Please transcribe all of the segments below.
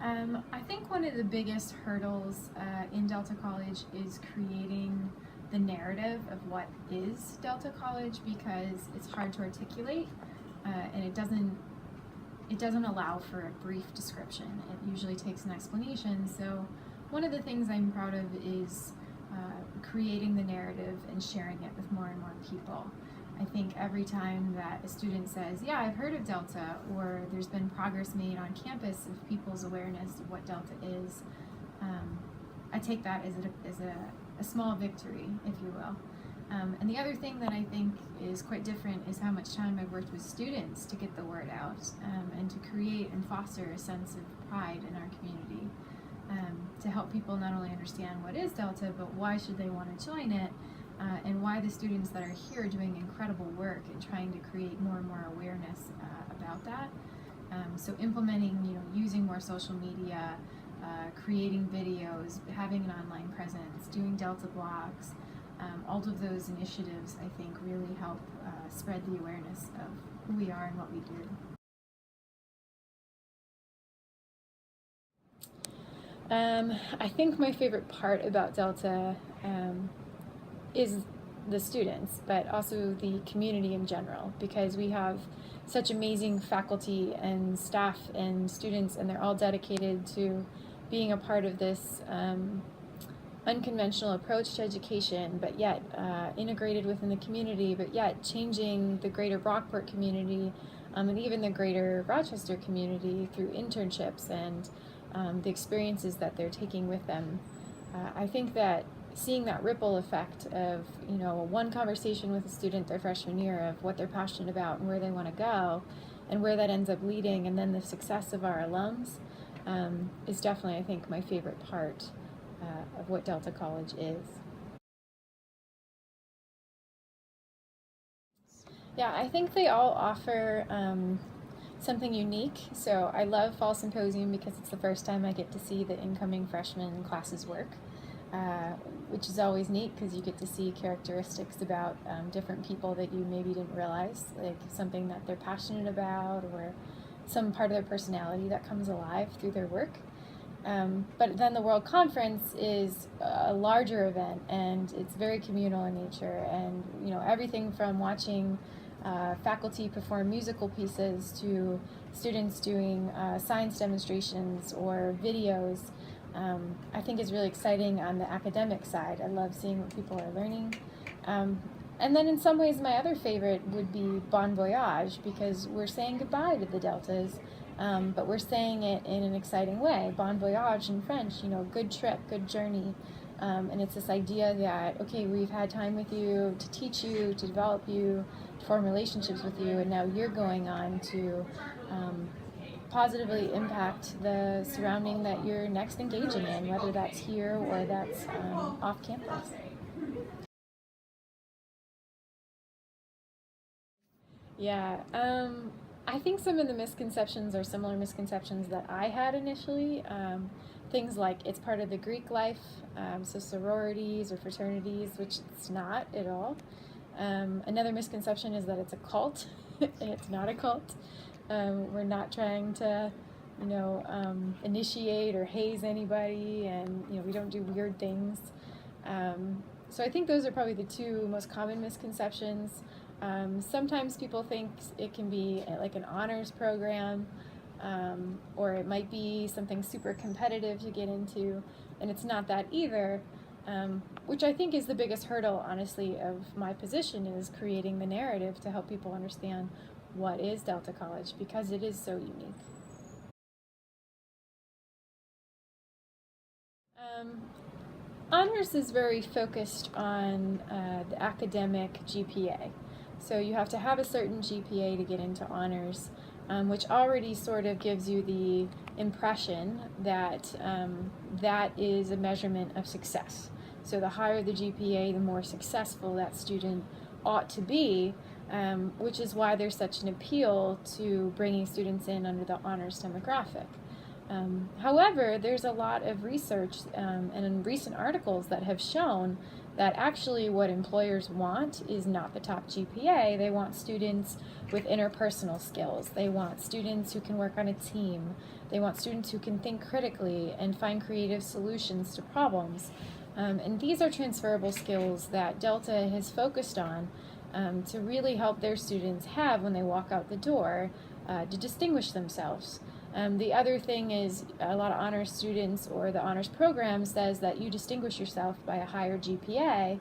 I think one of the biggest hurdles in Delta College is creating the narrative of what is Delta College, because it's hard to articulate and it doesn't allow for a brief description. It usually takes an explanation. So one of the things I'm proud of is creating the narrative and sharing it with more and more people. I think every time that a student says, yeah, I've heard of Delta, or there's been progress made on campus of people's awareness of what Delta is, I take that as a small victory, if you will. And the other thing that I think is quite different is how much time I've worked with students to get the word out and to create and foster a sense of pride in our community, to help people not only understand what is Delta, but why should they want to join it, and why the students that are here are doing incredible work in trying to create more and more awareness about that. So implementing, using more social media, creating videos, having an online presence, doing Delta blogs, all of those initiatives I think really help spread the awareness of who we are and what we do. I think my favorite part about Delta is the students, but also the community in general, because we have such amazing faculty and staff and students, and they're all dedicated to being a part of this unconventional approach to education, but yet integrated within the community, but yet changing the greater Brockport community and even the greater Rochester community through internships and the experiences that they're taking with them. I think that seeing that ripple effect of, one conversation with a student their freshman year of what they're passionate about and where they want to go and where that ends up leading, and then the success of our alums is definitely, I think, my favorite part of what Delta College is. Yeah, I think they all offer something unique. So I love Fall Symposium because it's the first time I get to see the incoming freshman classes work, which is always neat because you get to see characteristics about different people that you maybe didn't realize, like something that they're passionate about or some part of their personality that comes alive through their work. But then the World Conference is a larger event, and it's very communal in nature, and everything from watching faculty perform musical pieces to students doing science demonstrations or videos, I think is really exciting on the academic side. I love seeing what people are learning. And then in some ways my other favorite would be Bon Voyage, because we're saying goodbye to the Deltas, but we're saying it in an exciting way. Bon Voyage in French, good trip, good journey. And it's this idea that, okay, we've had time with you to teach you, to develop you, to form relationships with you, and now you're going on to positively impact the surrounding that you're next engaging in, whether that's here or that's off campus. Yeah, I think some of the misconceptions are similar misconceptions that I had initially. Things like it's part of the Greek life, so sororities or fraternities, which it's not at all. Another misconception is that it's a cult, and it's not a cult. We're not trying to, initiate or haze anybody, and we don't do weird things. So I think those are probably the two most common misconceptions. Sometimes people think it can be like an honors program, or it might be something super competitive to get into, and it's not that either, which I think is the biggest hurdle, honestly, of my position, is creating the narrative to help people understand what is Delta College, because it is so unique. Honors is very focused on the academic GPA. So you have to have a certain GPA to get into honors, which already sort of gives you the impression that that is a measurement of success. So the higher the GPA, the more successful that student ought to be, which is why there's such an appeal to bringing students in under the honors demographic. However, there's a lot of research and recent articles that have shown that actually what employers want is not the top GPA. They want students with interpersonal skills. They want students who can work on a team. They want students who can think critically and find creative solutions to problems. And these are transferable skills that Delta has focused on to really help their students have when they walk out the door to distinguish themselves. The other thing is a lot of honors students or the honors program says that you distinguish yourself by a higher GPA,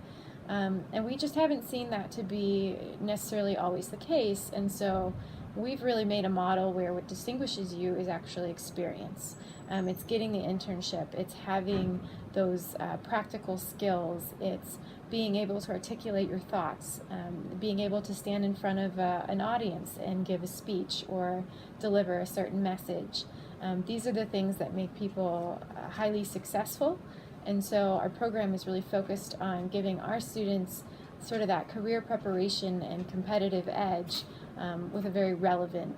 and we just haven't seen that to be necessarily always the case, and so we've really made a model where what distinguishes you is actually experience. It's getting the internship, it's having those practical skills, it's being able to articulate your thoughts, being able to stand in front of an audience and give a speech or deliver a certain message. These are the things that make people highly successful, and so our program is really focused on giving our students sort of that career preparation and competitive edge with a very relevant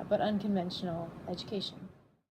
but unconventional education.